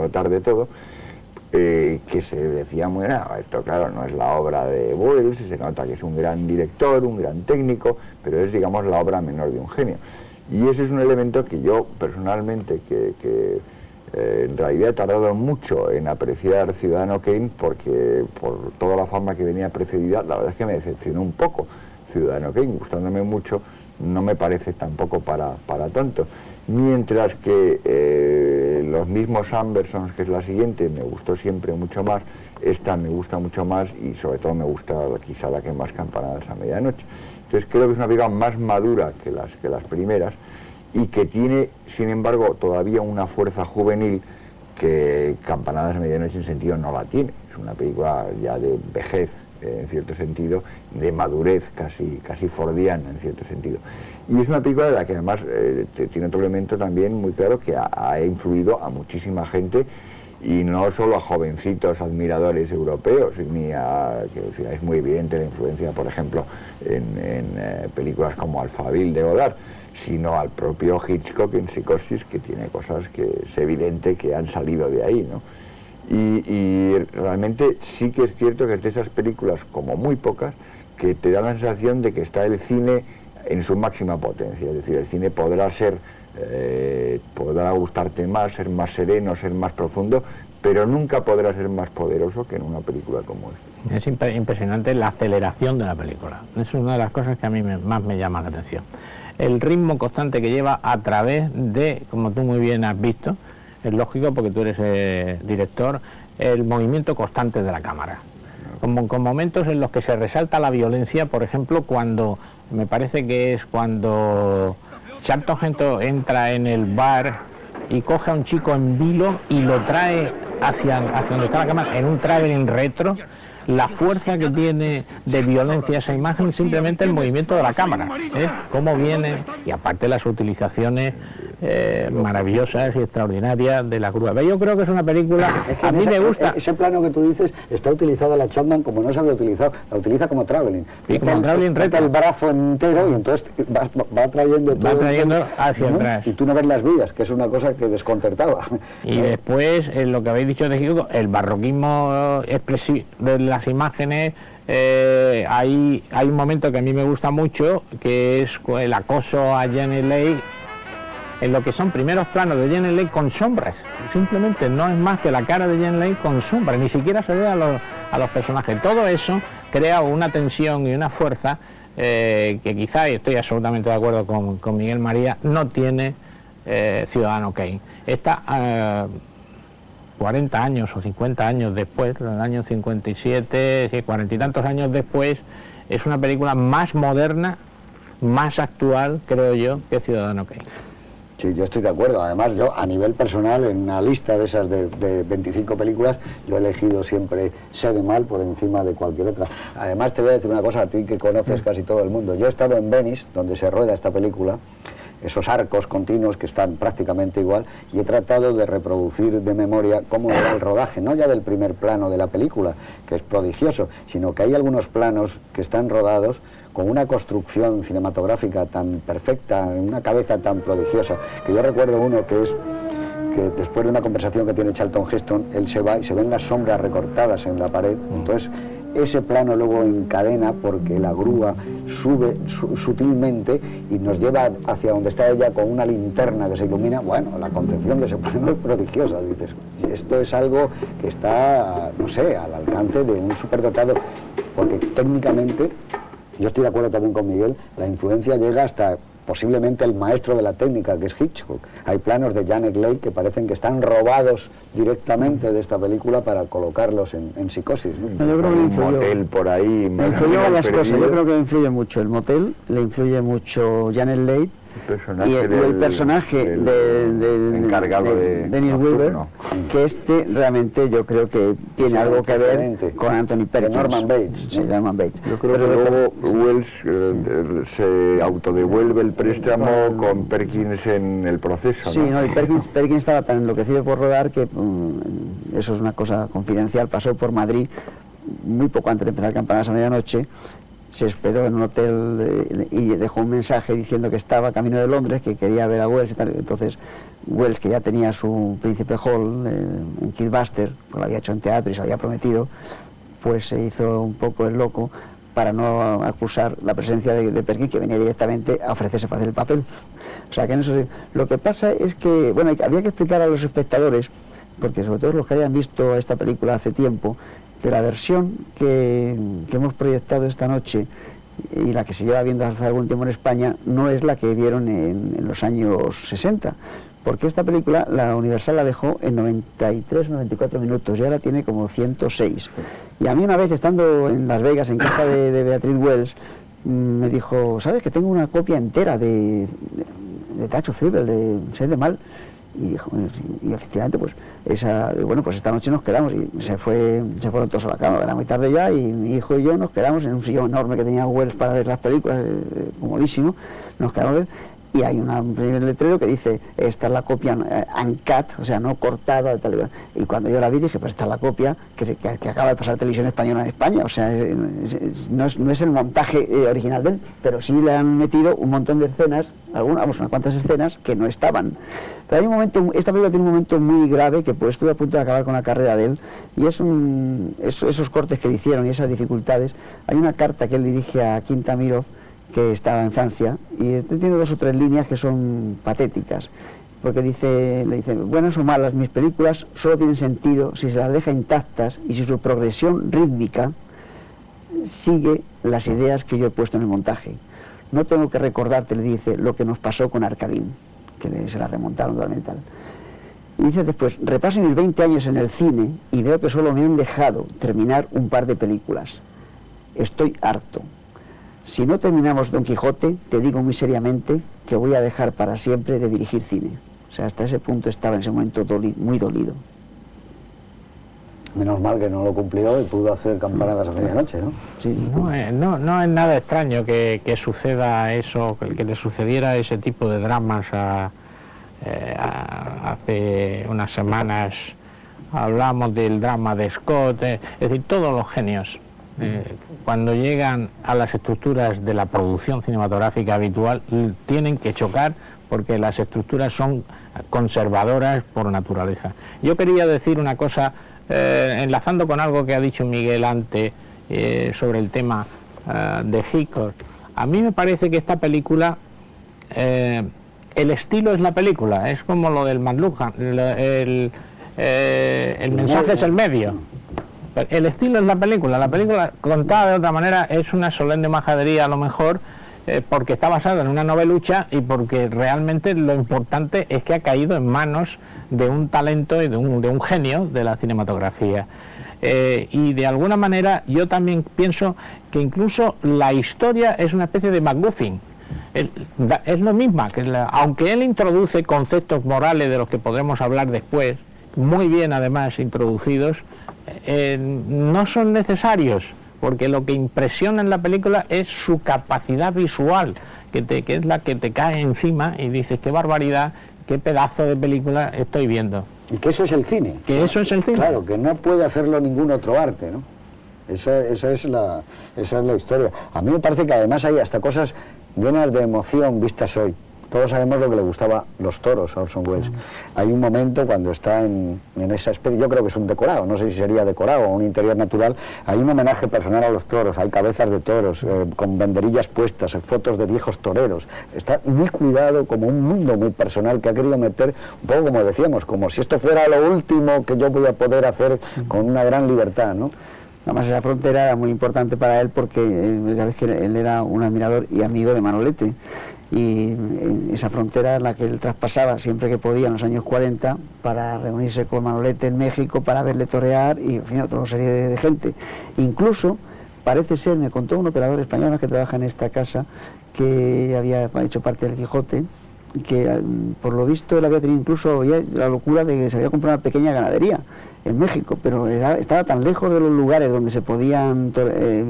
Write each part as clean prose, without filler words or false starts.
tratar de todo, que se decía muy bien, esto claro no es la obra de Wells, se nota que es un gran director, un gran técnico, pero es digamos la obra menor de un genio. Y ese es un elemento que yo personalmente, en realidad he tardado mucho en apreciar Ciudadano Kane, porque por toda la fama que venía precedida, la verdad es que me decepcionó un poco Ciudadano Kane, gustándome mucho, no me parece tampoco para tanto. Mientras que los mismos Ambersons, que es la siguiente, me gustó siempre mucho más, esta me gusta mucho más y sobre todo me gusta quizá la que más, Campanadas a medianoche. Entonces creo que es una película más madura que las primeras y que tiene, sin embargo, todavía una fuerza juvenil que Campanadas a medianoche en sentido no la tiene. Es una película ya de vejez, en cierto sentido, de madurez casi fordiana, en cierto sentido. Y es una película de la que además tiene otro elemento también muy claro, que ha influido a muchísima gente, y no solo a jovencitos admiradores europeos, ni que es muy evidente la influencia, por ejemplo, en películas como Alphaville de Godard, sino al propio Hitchcock en Psicosis, que tiene cosas que es evidente que han salido de ahí, ¿no? Y realmente sí que es cierto que es de esas películas, como muy pocas, que te da la sensación de que está el cine en su máxima potencia, es decir, el cine podrá gustarte más, ser más sereno, ser más profundo, pero nunca podrá ser más poderoso que en una película como esta. Es impresionante la aceleración de la película, es una de las cosas que a mí más me llama la atención. El ritmo constante que lleva a través de, como tú muy bien has visto, es lógico porque tú eres director, el movimiento constante de la cámara. Con momentos en los que se resalta la violencia, por ejemplo, me parece que es cuando Charlton Heston entra en el bar y coge a un chico en vilo y lo trae hacia donde está la cámara, en un traveling retro. La fuerza que tiene de violencia esa imagen, simplemente el movimiento de la cámara, cómo viene, y aparte las utilizaciones maravillosas y extraordinarias de la grúa. Yo creo que es una película, a mí me gusta. Ese plano que tú dices está utilizado la Chapman como no se había utilizado, la utiliza como traveling. Y como traveling retro. El brazo entero y entonces va trayendo todo hacia atrás. Y tú no ves las vías, que es una cosa que desconcertaba. Y después, lo que habéis dicho de Hitchcock, el barroquismo expresivo de las imágenes. Hay un momento que a mí me gusta mucho, que es el acoso a Janet Leigh, en lo que son primeros planos de Janet Leigh con sombras. Simplemente no es más que la cara de Janet Leigh con sombras, ni siquiera se ve a los personajes. Todo eso crea una tensión y una fuerza que quizá, y estoy absolutamente de acuerdo con Miguel María, no tiene Ciudadano Kane. Esta 40 años o 50 años después, en el año 57, 40 y tantos años después, es una película más moderna, más actual, creo yo, que Ciudadano Kane. Sí, yo estoy de acuerdo. Además, yo a nivel personal, en una lista de esas de 25 películas, yo he elegido siempre Sé de Mal por encima de cualquier otra. Además, te voy a decir una cosa a ti que conoces casi todo el mundo. Yo he estado en Venice, donde se rueda esta película, esos arcos continuos que están prácticamente igual, y he tratado de reproducir de memoria cómo era el rodaje, no ya del primer plano de la película, que es prodigioso, sino que hay algunos planos que están rodados con una construcción cinematográfica tan perfecta, una cabeza tan prodigiosa, que yo recuerdo uno que es que después de una conversación que tiene Charlton Heston, él se va y se ven las sombras recortadas en la pared, entonces ese plano luego encadena porque la grúa sube sutilmente y nos lleva hacia donde está ella con una linterna que se ilumina. Bueno, la concepción de ese plano es prodigiosa, dices, esto es algo que está, no sé, al alcance de un superdotado, porque técnicamente, yo estoy de acuerdo también con Miguel, la influencia llega hasta posiblemente el maestro de la técnica, que es Hitchcock. Hay planos de Janet Leigh que parecen que están robados directamente de esta película para colocarlos en Psicosis, ¿no? Yo creo que influyó por ahí, influyó varias cosas. Yo creo que influye mucho el motel, le influye mucho Janet Leigh, y el personaje de encargado de Dennis Weaver, que realmente yo creo que tiene algo que ver con Anthony Perkins. Norman Bates. Sí, Norman Bates. Yo creo que luego Wells se autodevuelve el préstamo con Perkins en el proceso, ¿no? Sí, no, y Perkins estaba tan enloquecido por rodar que, eso es una cosa confidencial, pasó por Madrid muy poco antes de empezar Campanadas a medianoche, se hospedó en un hotel y dejó un mensaje diciendo que estaba camino de Londres, que quería ver a Wells y tal. Entonces Wells, que ya tenía su Príncipe Hall en Kidbuster, pues lo había hecho en teatro y se había prometido, pues se hizo un poco el loco para no acusar la presencia de Perkin, que venía directamente a ofrecerse para hacer el papel. O sea que en eso lo que pasa es que, bueno, había que explicar a los espectadores, porque sobre todo los que hayan visto esta película hace tiempo, que la versión que hemos proyectado esta noche y la que se lleva viendo hace algún tiempo en España no es la que vieron en los años 60, porque esta película la Universal la dejó en 93 94 minutos y ahora tiene como 106. Y a mí una vez, estando en Las Vegas en casa de Beatriz Wells, me dijo, ¿sabes que tengo una copia entera de Touch of Evil, de Sed de Mal? Y efectivamente, pues esta noche nos quedamos y se fueron todos a la cama, era muy tarde ya, y mi hijo y yo nos quedamos en un sillón enorme que tenía Wells para ver las películas, comodísimo, nos quedamos a ver, y hay un primer letrero que dice, esta es la copia uncut, o sea, no cortada, de tal, y cuando yo la vi dije, pues esta es la copia que acaba de pasar Televisión Española en España, o sea, no es el montaje original de él, pero sí le han metido un montón de escenas, unas cuantas escenas que no estaban. Pero hay un momento, esta película tiene un momento muy grave que pues estuve a punto de acabar con la carrera de él, y esos cortes que le hicieron y esas dificultades. Hay una carta que él dirige a Kim Tamirov, que estaba en Francia, y tiene 2 o 3 líneas que son patéticas, porque le dice, buenas o malas, mis películas solo tienen sentido si se las deja intactas y si su progresión rítmica sigue las ideas que yo he puesto en el montaje. No tengo que recordarte, le dice, lo que nos pasó con Arcadín, que se la remontaron totalmente. Y dice después, repaso mis 20 años en el cine y veo que solo me han dejado terminar un par de películas. Estoy harto. Si no terminamos Don Quijote, te digo muy seriamente que voy a dejar para siempre de dirigir cine. O sea, hasta ese punto estaba en ese momento muy dolido. Menos mal que no lo cumplió y pudo hacer campanadas a medianoche, ¿no? Sí. No es nada extraño que suceda eso, que le sucediera ese tipo de dramas hace unas semanas. Hablamos del drama de Scott, es decir, todos los genios. Cuando llegan a las estructuras de la producción cinematográfica habitual, tienen que chocar porque las estructuras son conservadoras por naturaleza. Yo quería decir una cosa, enlazando con algo que ha dicho Miguel antes sobre el tema de Hitchcock. A mí me parece que esta película, el estilo es la película, es como lo del McLuhan, el mensaje es el medio. El estilo es la película contada de otra manera es una solemne majadería a lo mejor, porque está basada en una novelucha y porque realmente lo importante es que ha caído en manos de un talento y de un genio de la cinematografía. Y de alguna manera yo también pienso que incluso la historia es una especie de MacGuffin. Es lo mismo, aunque él introduce conceptos morales de los que podremos hablar después, muy bien además introducidos, no son necesarios, porque lo que impresiona en la película es su capacidad visual, que es la que te cae encima y dices, qué barbaridad, qué pedazo de película estoy viendo. Y que eso es el cine. Que eso es el cine. Claro, que no puede hacerlo ningún otro arte, ¿no? Esa es la historia. A mí me parece que además hay hasta cosas llenas de emoción vistas hoy. Todos sabemos lo que le gustaba los toros a Orson Welles. Hay un momento cuando está en esa especie, yo creo que es un decorado, no sé si sería decorado o un interior natural, hay un homenaje personal a los toros, hay cabezas de toros con banderillas puestas, fotos de viejos toreros. Está muy cuidado, como un mundo muy personal que ha querido meter, un poco como decíamos, como si esto fuera lo último que yo voy a poder hacer con una gran libertad, ¿no? Además esa frontera era muy importante para él porque ya ves que él era un admirador y amigo de Manolete. Y esa frontera es la que él traspasaba siempre que podía en los años 40 para reunirse con Manolete en México para verle torear y en fin, otra serie de gente. Incluso parece ser, me contó un operador español que trabaja en esta casa, que había hecho parte del Quijote, que por lo visto él había tenido incluso la locura de que se había comprado una pequeña ganadería en México, pero estaba tan lejos de los lugares donde se podían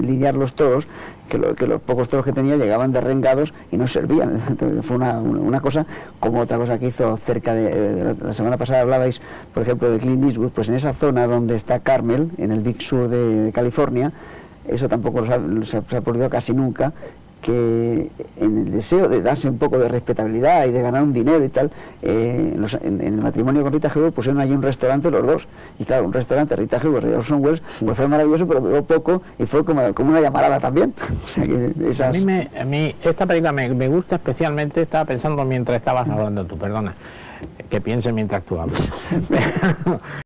lidiar los toros que los pocos toros que tenía llegaban derrengados y no servían. Entonces fue una cosa, como otra cosa que hizo cerca de la semana pasada hablabais, por ejemplo, de Clint Eastwood, pues en esa zona donde está Carmel, en el Big Sur de California, eso tampoco se ha ocurrido casi nunca, que en el deseo de darse un poco de respetabilidad y de ganar un dinero y tal, en el matrimonio con Rita Hayworth pusieron allí un restaurante los dos, y claro, un restaurante, Rita Hayworth y Orson Welles, pues fue maravilloso, pero duró poco y fue como una llamarada también. O sea que esas... a mí esta película me gusta especialmente, estaba pensando mientras estabas hablando tú, perdona, que piense mientras tú hablas.